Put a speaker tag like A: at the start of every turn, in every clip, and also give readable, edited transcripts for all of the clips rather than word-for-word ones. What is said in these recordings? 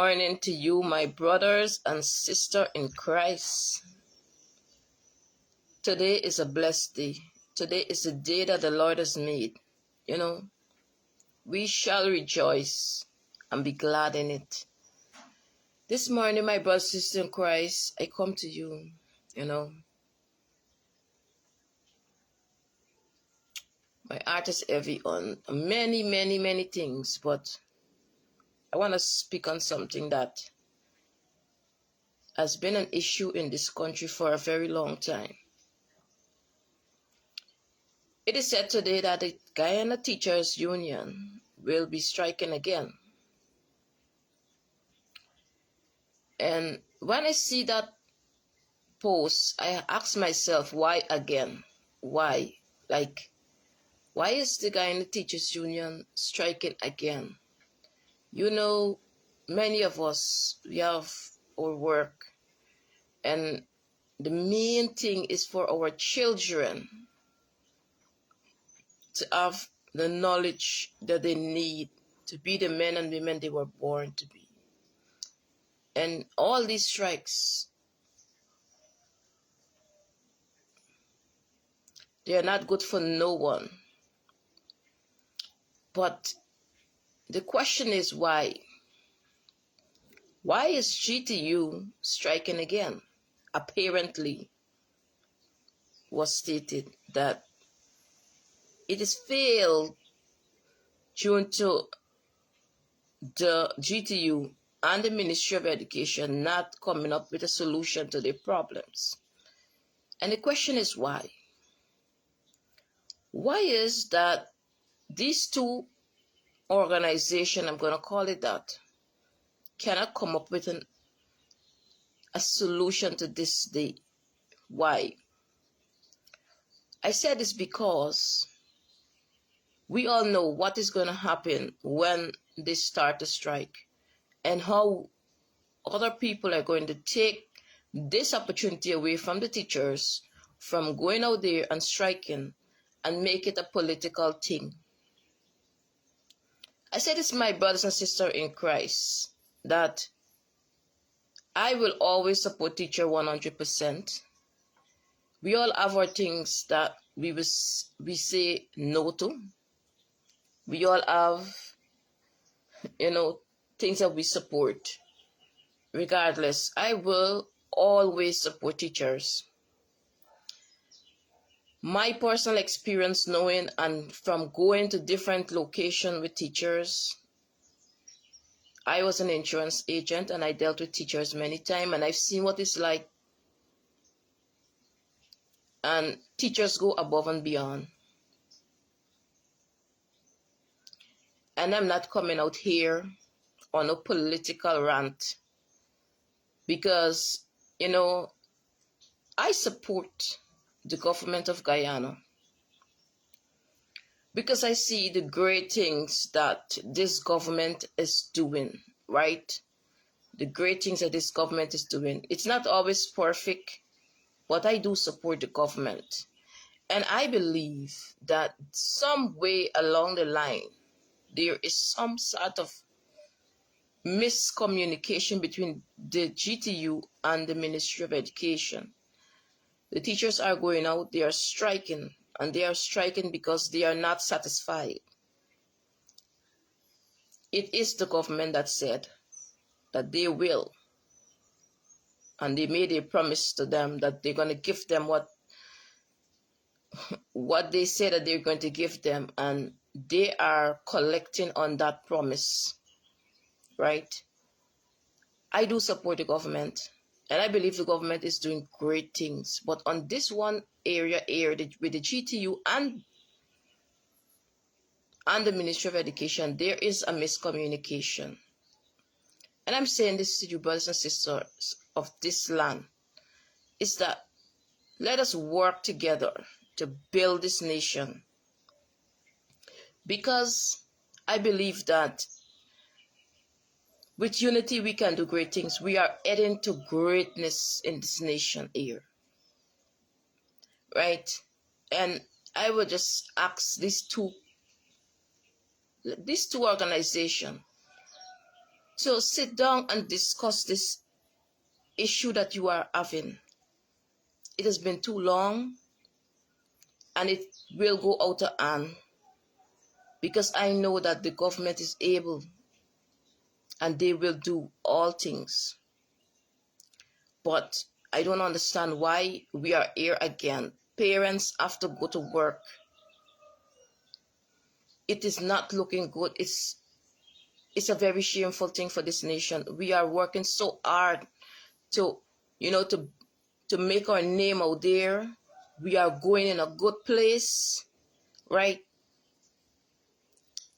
A: Morning to you, my brothers and sisters in Christ. Today is a blessed day. Today is the day that the Lord has made. We shall rejoice and be glad in it. This morning, my brothers and sisters in Christ, I come to you, my heart is heavy on many, many, many things, but I want to speak on something that has been an issue in this country for a very long time. It is said today that the Guyana Teachers Union will be striking again. And when I see that post, I ask myself, why again? Why? Why is the Guyana Teachers Union striking again? Many of us, we have our work, and the main thing is for our children to have the knowledge that they need to be the men and women they were born to be. And all these strikes, they are not good for no one. But the question is why? Why is GTU striking again? Apparently, was stated that it is failed due to the GTU and the Ministry of Education not coming up with a solution to their problems. And the question is why? Why is that these two organizations, I'm going to call it that, cannot come up with a solution to this day? Why? I said this because we all know what is going to happen when they start to strike and how other people are going to take this opportunity away from the teachers from going out there and striking and make it a political thing. I say this, my brothers and sisters in Christ, that I will always support teacher 100%. We all have our things that we say no to. We all have, things that we support. Regardless, I will always support teachers. My personal experience knowing and from going to different locations with teachers, I was an insurance agent and I dealt with teachers many times, and I've seen what it's like. And teachers go above and beyond. And I'm not coming out here on a political rant because, I support the government of Guyana because I see the great things that this government is doing, right? The great things that this government is doing. It's not always perfect, but I do support the government. And I believe that some way along the line, there is some sort of miscommunication between the GTU and the Ministry of Education. The teachers are going out, they are striking, and they are striking because they are not satisfied. It is the government that said that they will, and they made a promise to them that they're going to give them what they say that they're going to give them, and they are collecting on that promise, right? I do support the government, and I believe the government is doing great things. But on this one area with the GTU and the Ministry of Education, there is a miscommunication. And I'm saying this to you, brothers and sisters of this land, is that let us work together to build this nation. Because I believe that with unity we can do great things. We are heading to greatness in this nation here. Right? And I would just ask these two organizations So sit down and discuss this issue that you are having. It has been too long and it will go out of hand, because I know that the government is able and they will do all things. But I don't understand why we are here again. Parents have to go to work. It is not looking good. It's a very shameful thing for this nation. We are working so hard to, to make our name out there. We are going in a good place, right?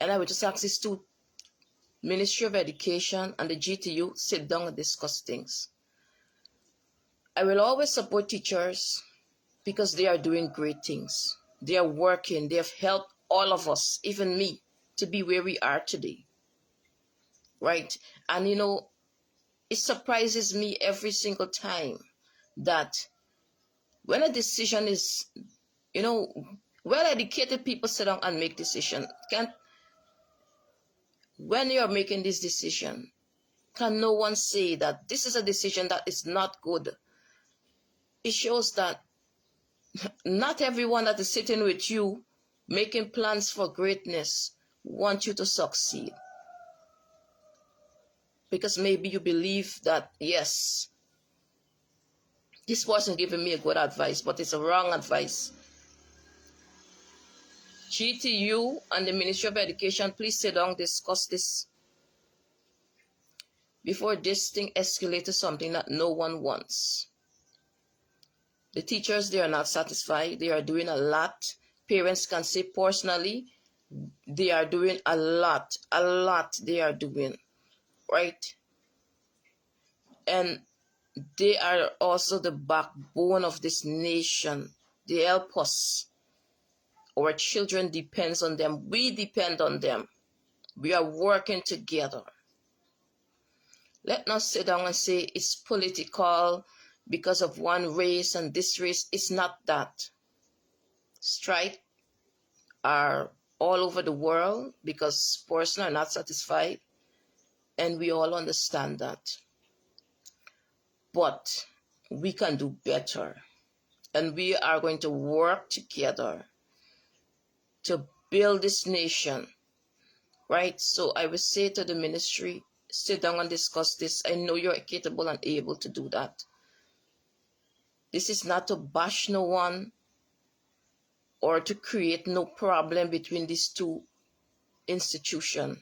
A: And I would just ask these two, Ministry of Education and the GTU, sit down and discuss things. I will always support teachers because they are doing great things. They are working. They have helped all of us, even me, to be where we are today, right? And it surprises me every single time that when a decision is, well-educated people sit down and make decisions. When you're making this decision, can no one say that this is a decision that is not good? It shows that not everyone that is sitting with you making plans for greatness want you to succeed. Because maybe you believe that, yes, this person giving me a good advice, but it's a wrong advice. GTU and the Ministry of Education, please sit down, discuss this before this thing escalates to something that no one wants. The teachers, they are not satisfied. They are doing a lot. Parents can say personally, they are doing a lot they are doing, right? And they are also the backbone of this nation. They help us. Our children depends on them. We depend on them. We are working together. Let's not sit down and say it's political because of one race and this race. It's not that. Strike are all over the world because persons are not satisfied, and we all understand that. But we can do better, and we are going to work together to build this nation, right? So I will say to the ministry, sit down and discuss this. I know you're capable and able to do that. This is not to bash no one or to create no problem between these two institutions.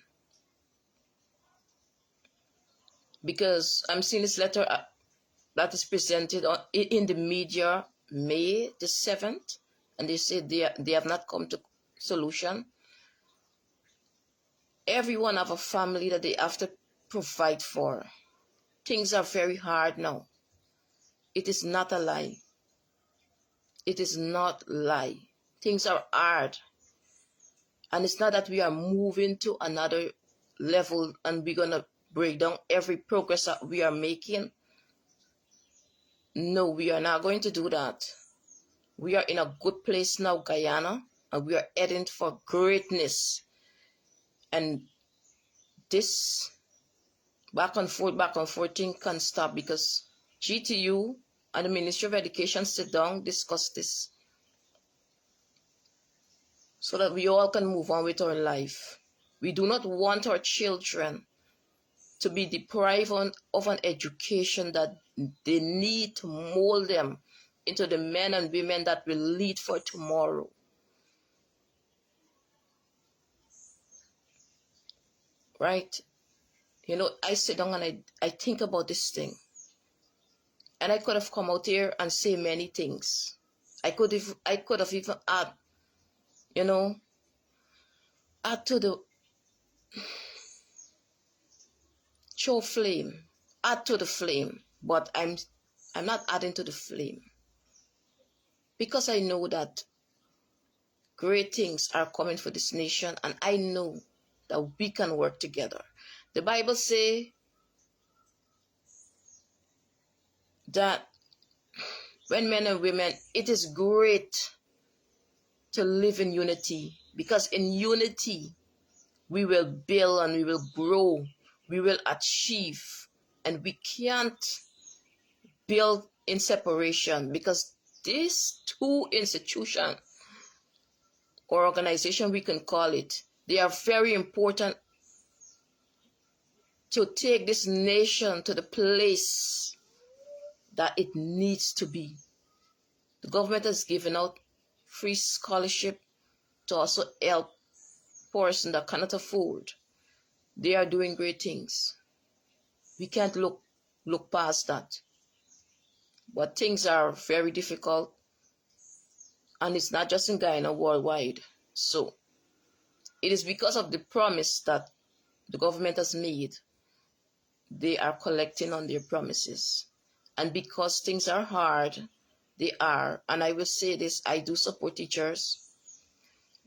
A: Because I'm seeing this letter that is presented in the media May the 7th, and they say they have not come to solution. Everyone have a family that they have to provide for. Things are very hard now. It is not a lie. It is not a lie. Things are hard. And it's not that we are moving to another level and we're going to break down every progress that we are making. No, we are not going to do that. We are in a good place now, Guyana, and we are heading for greatness. And this back and forth thing can stop, because GTU and the Ministry of Education sit down, discuss this, so that we all can move on with our life. We do not want our children to be deprived of an education that they need to mold them into the men and women that will lead for tomorrow. Right? I sit down and I think about this thing. And I could have come out here and say many things. I could have even add to the show flame, add to the flame, but I'm not adding to the flame, because I know that great things are coming for this nation, and I know that we can work together. The Bible says that when men and women, it is great to live in unity, because in unity we will build and we will grow. we will achieve. And we can't build in separation, because these two institutions or organization, we can call it, they are very important to take this nation to the place that it needs to be. The government has given out free scholarship to also help persons that cannot afford. They are doing great things. We can't look past that. But things are very difficult, and it's not just in Guyana, worldwide. So it is because of the promise that the government has made. They are collecting on their promises. And because things are hard, they are. And I will say this, I do support teachers,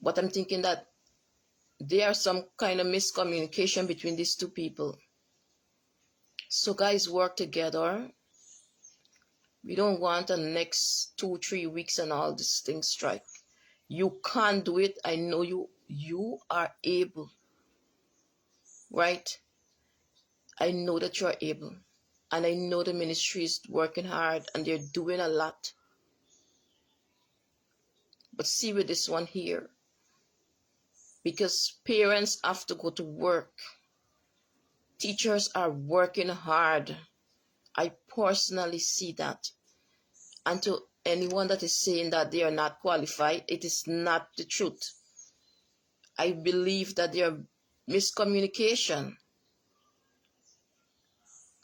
A: but I'm thinking that there are some kind of miscommunication between these two people. So guys, work together. We don't want the next 2-3 weeks and all these things strike. You can't do it. I know you are able. Right? I know that you are able. And I know the ministry is working hard and they're doing a lot. But see with this one here, because parents have to go to work. Teachers are working hard. I personally see that. And to anyone that is saying that they are not qualified, it is not the truth. I believe that there are miscommunication.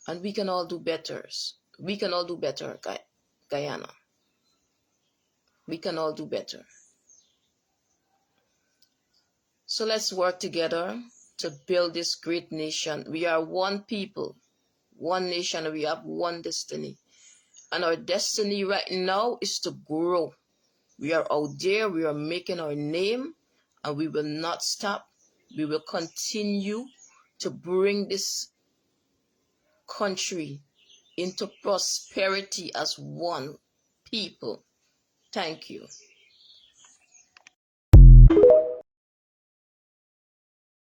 A: And we can all do better. We can all do better, Guyana. We can all do better. So let's work together to build this great nation. We are one people, one nation. We have one destiny. And our destiny right now is to grow. We are out there. We are making our name. And we will not stop. We will continue to bring this country into prosperity as one people. Thank you.